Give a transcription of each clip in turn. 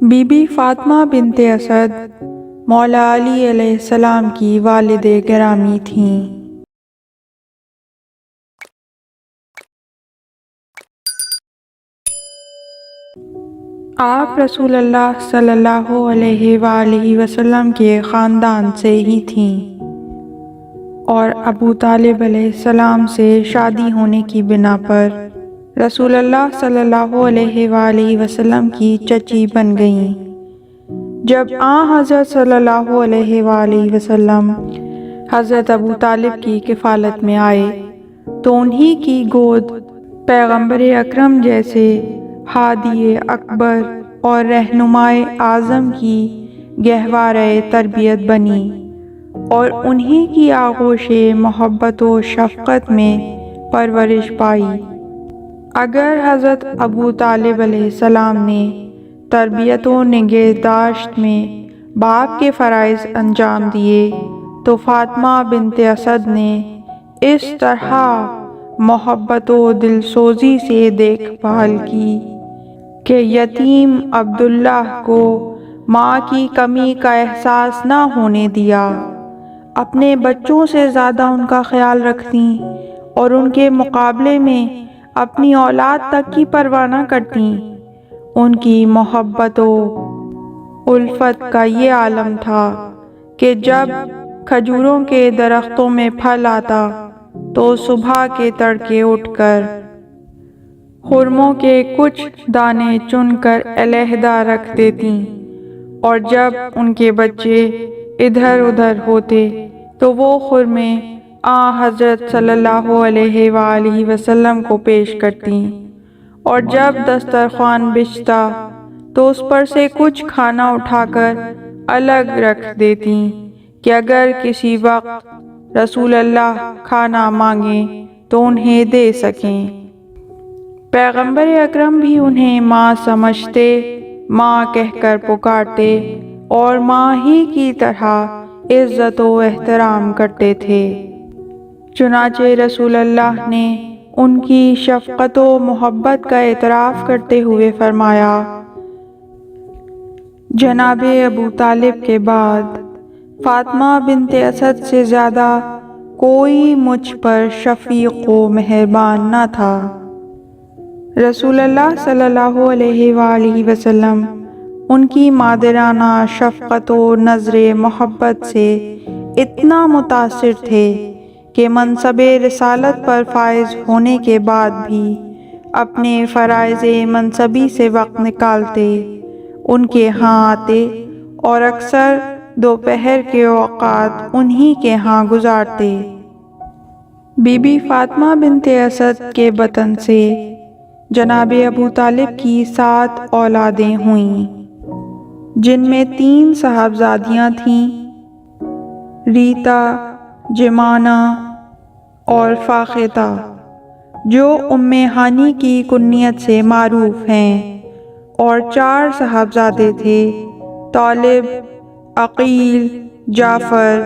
Be be Fatima بنت اسد مولا علی علیہ السلام کی والد گرامی تھیں۔ آپ رسول اللہ صلی اللہ علیہ وآلہ وسلم کے خاندان سے ہی تھیں اور ابو طالب علیہ السلام سے شادی ہونے کی بنا پر رسول اللہ صلی اللہ علیہ وآلہ وسلم کی چچی بن گئیں۔ جب حضرت صلی اللہ علیہ وآلہ وسلم حضرت ابو طالب کی کفالت میں آئے تو انہی کی گود پیغمبر اکرم جیسے ہادی اکبر اور رہنمائے اعظم کی گہوارہ تربیت بنی اور انہی کی آغوش محبت و شفقت میں پرورش پائی۔ اگر حضرت ابو طالب علیہ السلام نے تربیت و نگہداشت میں باپ کے فرائض انجام دیے تو فاطمہ بنت اسد نے اس طرح محبت و دلسوزی سے دیکھ بھال کی کہ یتیم عبداللہ کو ماں کی کمی کا احساس نہ ہونے دیا، اپنے بچوں سے زیادہ ان کا خیال رکھتیں اور ان کے مقابلے میں اپنی اولاد تک کی پرواہ نہ کرتیں۔ ان کی محبت و الفت کا یہ عالم تھا کہ جب کھجوروں کے درختوں میں پھل آتا تو صبح کے تڑکے اٹھ کر خرموں کے کچھ دانے چن کر علیحدہ رکھ دیتیں، اور جب ان کے بچے ادھر ادھر ہوتے تو وہ خرمے حضرت صلی اللہ علیہ وآلہ وسلم کو پیش کرتیں، اور جب دسترخوان بچھتا تو اس پر سے کچھ کھانا اٹھا کر الگ رکھ دیتیں کہ اگر کسی وقت رسول اللہ کھانا مانگیں تو انہیں دے سکیں۔ پیغمبر اکرم بھی انہیں ماں سمجھتے، ماں کہہ کر پکارتے اور ماں ہی کی طرح عزت و احترام کرتے تھے۔ چنانچہ رسول اللہ نے ان کی شفقت و محبت کا اعتراف کرتے ہوئے فرمایا، جناب ابو طالب کے بعد فاطمہ بنت اسد سے زیادہ کوئی مجھ پر شفیق و مہربان نہ تھا۔ رسول اللہ صلی اللہ علیہ وآلہ وسلم ان کی مادرانہ شفقت و نظر محبت سے اتنا متاثر تھے کہ منصب رسالت پر فائز ہونے کے بعد بھی اپنے فرائض منصبی سے وقت نکالتے ان کے ہاں آتے اور اکثر دوپہر کے اوقات انہی کے ہاں گزارتے۔ بی بی فاطمہ بنت اسد کے بطن سے جناب ابو طالب کی 7 اولادیں ہوئیں، جن میں 3 صاحبزادیاں تھیں، ریتا، جمانہ اور فاختہ، جو ام ہانی کی کنیت سے معروف ہیں، اور 4 صاحبزادے تھے، طالب، عقیل، جعفر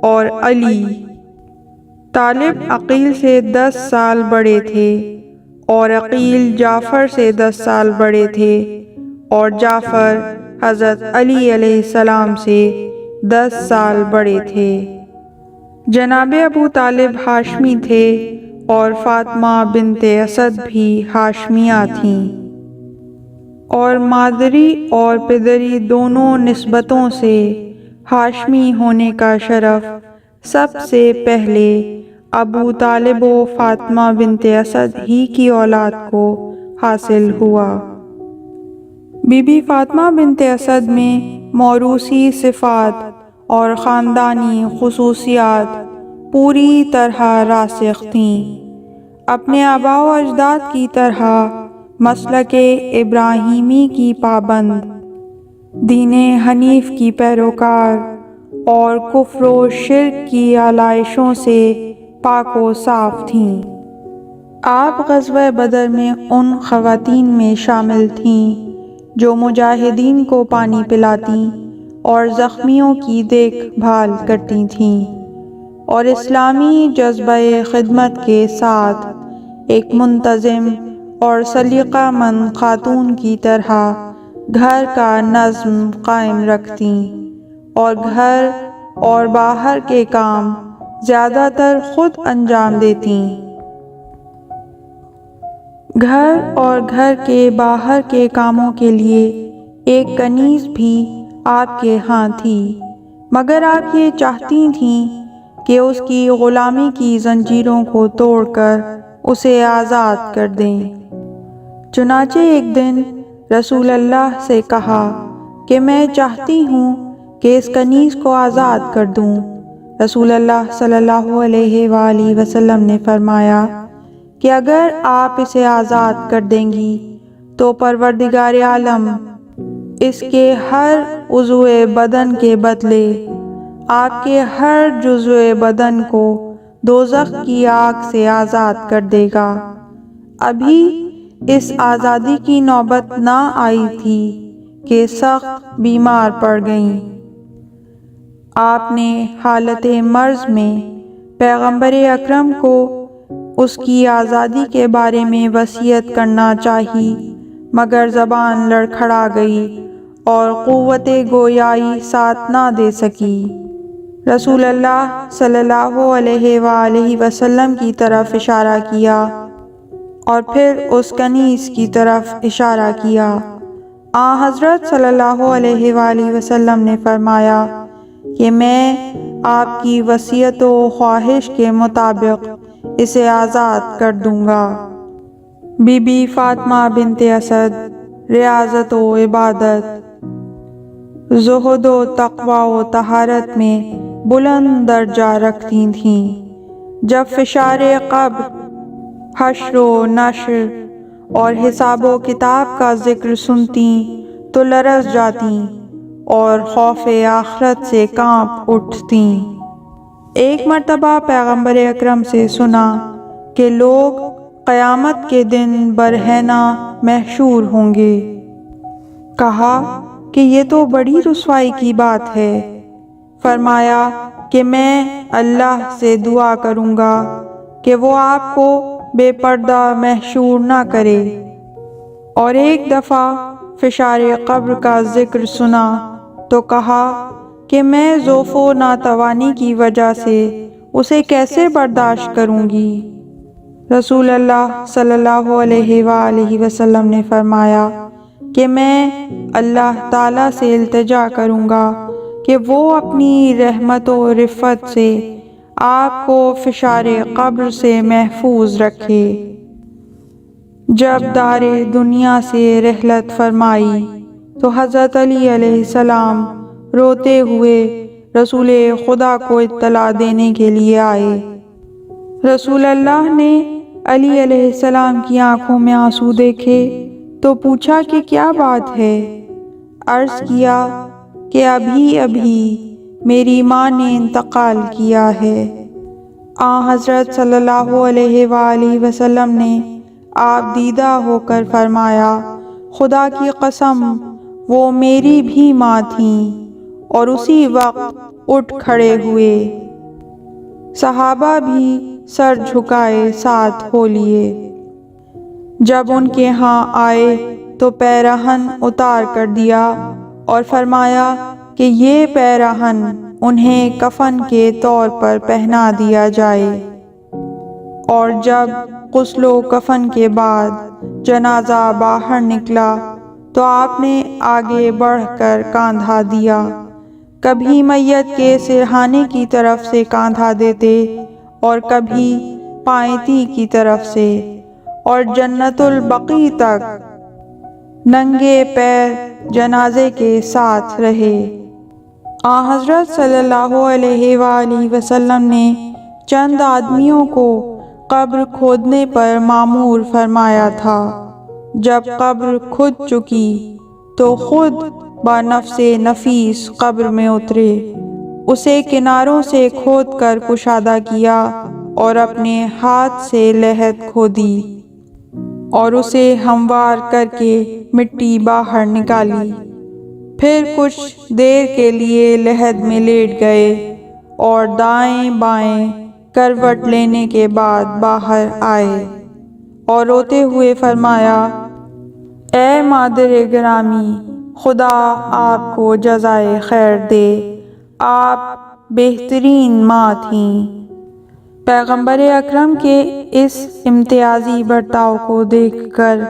اور علی۔ طالب عقیل سے 10 سال بڑے تھے اور عقیل جعفر سے 10 سال بڑے تھے، اور جعفر حضرت علی علیہ السلام سے 10 سال بڑے تھے۔ جناب ابو طالب ہاشمی تھے اور فاطمہ بنت اسد بھی ہاشمیہ تھیں، اور مادری اور پدری دونوں نسبتوں سے ہاشمی ہونے کا شرف سب سے پہلے ابو طالب و فاطمہ بنت اسد ہی کی اولاد کو حاصل ہوا۔ بی بی فاطمہ بنت اسد میں موروثی صفات اور خاندانی خصوصیات پوری طرح راسخ تھیں۔ اپنے آباء و اجداد کی طرح مسلک ابراہیمی کی پابند، دین حنیف کی پیروکار اور کفر و شرک کی علائشوں سے پاک و صاف تھیں۔ آپ غزوہ بدر میں ان خواتین میں شامل تھیں جو مجاہدین کو پانی پلاتیں اور زخمیوں کی دیکھ بھال کرتی تھیں، اور اسلامی جذبہ خدمت کے ساتھ ایک منتظم اور سلیقہ مند خاتون کی طرح گھر کا نظم قائم رکھتیں اور گھر اور باہر کے کام زیادہ تر خود انجام دیتیں۔ گھر اور گھر کے باہر کے کاموں کے لیے ایک کنیز بھی آپ کے ہاں تھی، مگر آپ یہ چاہتی تھیں کہ اس کی غلامی کی زنجیروں کو توڑ کر اسے آزاد کر دیں۔ چنانچہ ایک دن رسول اللہ سے کہا کہ میں چاہتی ہوں کہ اس کنیز کو آزاد کر دوں۔ رسول اللہ صلی اللہ علیہ وآلہ وسلم نے فرمایا کہ اگر آپ اسے آزاد کر دیں گی تو پروردگار عالم اس کے ہر عضو بدن کے بدلے آپ کے ہر جزو بدن کو دوزخ کی آگ سے آزاد کر دے گا۔ ابھی اس آزادی کی نوبت نہ آئی تھی کہ سخت بیمار پڑ گئیں۔ آپ نے حالت مرض میں پیغمبر اکرم کو اس کی آزادی کے بارے میں وصیت کرنا چاہی، مگر زبان لڑکھڑا گئی اور قوت گویائی ساتھ نہ دے سکی۔ رسول اللہ صلی اللہ علیہ وآلہ وسلم کی طرف اشارہ کیا اور پھر اس کنیز کی طرف اشارہ کیا۔ حضرت صلی اللہ علیہ وآلہ وسلم نے فرمایا کہ میں آپ کی وصیت و خواہش کے مطابق اسے آزاد کر دوں گا۔ بی بی فاطمہ بنت اسد ریاضت و عبادت، زہد و تقوی و طہارت میں بلند درجہ رکھتی تھیں۔ جب فشار قبر، حشر و نشر اور حساب و کتاب کا ذکر سنتیں تو لرز جاتیں اور خوف آخرت سے کانپ اٹھتیں۔ ایک مرتبہ پیغمبر اکرم سے سنا کہ لوگ قیامت کے دن برہنہ محشور ہوں گے۔ کہا کہ یہ تو بڑی رسوائی کی بات ہے۔ فرمایا کہ میں اللہ سے دعا کروں گا کہ وہ آپ کو بے پردہ محشور نہ کرے۔ اور ایک دفعہ فشار قبر کا ذکر سنا تو کہا کہ میں ضعف و ناتوانی کی وجہ سے اسے کیسے برداشت کروں گی۔ رسول اللہ صلی اللہ علیہ وآلہ وسلم نے فرمایا کہ میں اللہ تعالیٰ سے التجا کروں گا کہ وہ اپنی رحمت و رفت سے آپ کو فشار قبر سے محفوظ رکھے۔ جب دار دنیا سے رحلت فرمائی تو حضرت علی علیہ السلام روتے ہوئے رسول خدا کو اطلاع دینے کے لیے آئے۔ رسول اللہ نے علی علیہ السلام کی آنکھوں میں آنسو دیکھے تو پوچھا کہ کیا بات ہے؟ عرض کیا کہ ابھی میری ماں نے انتقال کیا ہے۔ حضرت صلی اللہ علیہ وآلہ وسلم نے آپ دیدہ ہو کر فرمایا خدا کی قسم وہ میری بھی ماں تھیں، اور اسی وقت اٹھ کھڑے ہوئے۔ صحابہ بھی سر جھکائے ساتھ ہو لیے۔ جب ان کے ہاں آئے تو پیرہن اتار کر دیا اور فرمایا کہ یہ پیرہن انہیں کفن کے طور پر پہنا دیا جائے۔ اور جب غسل و کفن کے بعد جنازہ باہر نکلا تو آپ نے آگے بڑھ کر کاندھا دیا، کبھی میت کے سرہانے کی طرف سے کاندھا دیتے اور کبھی پائنتی کی طرف سے، اور جنت البقیع تک ننگے پیر جنازے کے ساتھ رہے۔ حضرت صلی اللہ علیہ وآلہ وسلم نے چند آدمیوں کو قبر کھودنے پر مامور فرمایا تھا۔ جب قبر کھد چکی تو خود بنفس نفیس قبر میں اترے، اسے کناروں سے کھود کر کشادہ کیا اور اپنے ہاتھ سے لحد کھودی اور اسے ہموار کر کے مٹی باہر نکالی۔ پھر کچھ دیر کے لیے لحد میں لیٹ گئے اور دائیں بائیں کروٹ لینے کے بعد باہر آئے اور روتے ہوئے فرمایا اے مادر گرامی، خدا آپ کو جزائے خیر دے، آپ بہترین ماں تھیں۔ پیغمبر اکرم کے اس امتیازی برتاؤ کو دیکھ کر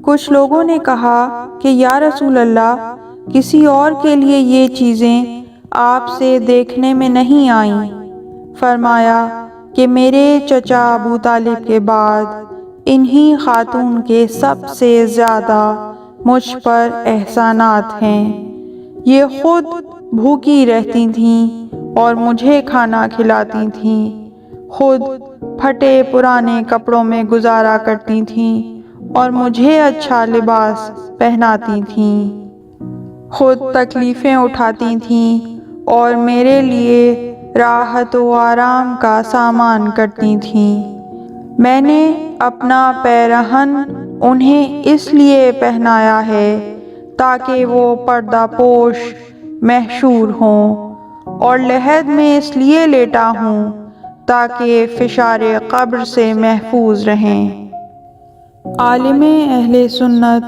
کچھ لوگوں نے کہا کہ یا رسول اللہ، کسی اور کے لیے یہ چیزیں آپ سے دیکھنے میں نہیں آئیں۔ فرمایا کہ میرے چچا ابو طالب کے بعد انہی خاتون کے سب سے زیادہ مجھ پر احسانات ہیں۔ یہ خود بھوکی رہتی تھیں اور مجھے کھانا کھلاتی تھیں، خود پھٹے پرانے کپڑوں میں گزارا کرتی تھیں اور مجھے اچھا لباس پہناتی تھیں، خود تکلیفیں اٹھاتی تھیں اور میرے لیے راحت و آرام کا سامان کرتی تھیں۔ میں نے اپنا پیرہن انہیں اس لیے پہنایا ہے تاکہ وہ پردہ پوش محشور ہوں، اور لحد میں اس لیے لیٹا ہوں تاکہ فشار قبر سے محفوظ رہیں۔ عالم اہل سنت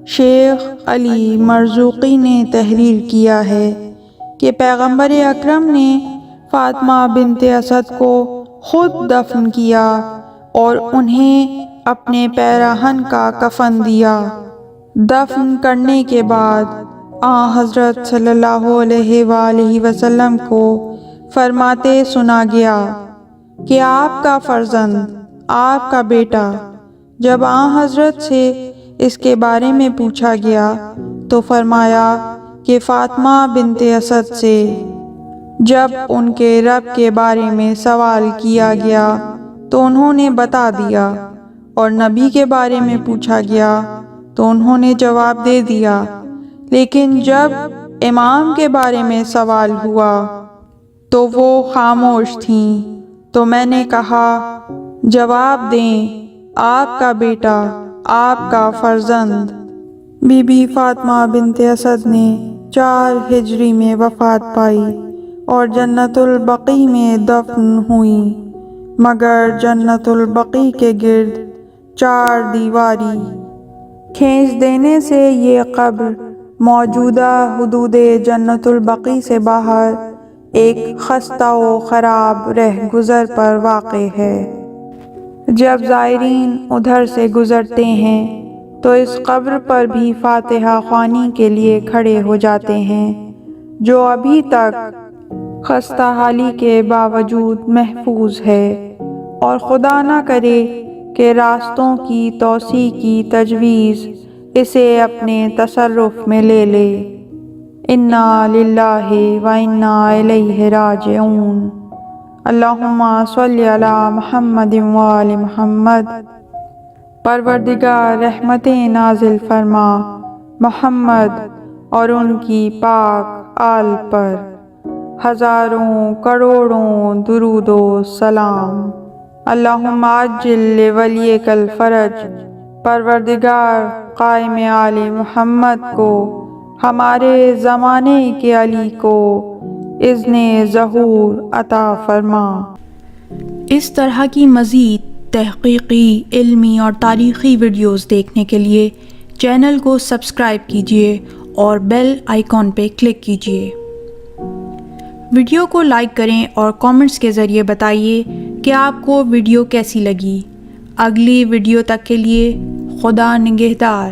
شیخ علی مرزوقی نے تحریر کیا ہے کہ پیغمبر اکرم نے فاطمہ بنت اسد کو خود دفن کیا اور انہیں اپنے پیراہن کا کفن دیا۔ دفن کرنے کے بعد حضرت صلی اللہ علیہ وآلہ وسلم کو فرماتے سنا گیا کہ آپ کا فرزند، آپ کا بیٹا۔ جب حضرت سے اس کے بارے میں پوچھا گیا تو فرمایا کہ فاطمہ بنت اسد سے۔ جب ان کے رب کے بارے میں سوال کیا گیا تو انہوں نے بتا دیا، اور نبی کے بارے میں پوچھا گیا تو انہوں نے جواب دے دیا، لیکن جب امام کے بارے میں سوال ہوا تو وہ خاموش تھیں۔ تو میں نے کہا، جواب دیں، آپ کا بیٹا، آپ کا فرزند۔ بی بی فاطمہ بنت اسد نے 4 ہجری میں وفات پائی اور جنت البقیع میں دفن ہوئیں، مگر جنت البقیع کے گرد 4 دیواری کھینچ دینے سے یہ قبر موجودہ حدود جنت البقیع سے باہر ایک خستہ و خراب رہگذر پر واقع ہے۔ جب زائرین ادھر سے گزرتے ہیں تو اس قبر پر بھی فاتحہ خوانی کے لیے کھڑے ہو جاتے ہیں، جو ابھی تک خستہ حالی کے باوجود محفوظ ہے، اور خدا نہ کرے کہ راستوں کی توسیع کی تجویز اسے اپنے تصرف میں لے لے۔ انا للہ و انا الیہ راجعون۔ اللہم صلی علی محمد و آل محمد۔ پروردگار رحمتیں نازل فرما محمد اور ان کی پاک آل پر ہزاروں کروڑوں درود و سلام۔ اللہم عجل لولیک الفرج۔ پروردگار قائم آل محمد کو، ہمارے زمانے کے علی کو اذن ظہور عطا فرما۔ اس طرح کی مزید تحقیقی، علمی اور تاریخی ویڈیوز دیکھنے کے لیے چینل کو سبسکرائب کیجیے اور بیل آئیکن پہ کلک کیجیے۔ ویڈیو کو لائک کریں اور کامنٹس کے ذریعے بتائیے کہ آپ کو ویڈیو کیسی لگی۔ اگلی ویڈیو تک کے لیے خدا نگہدار۔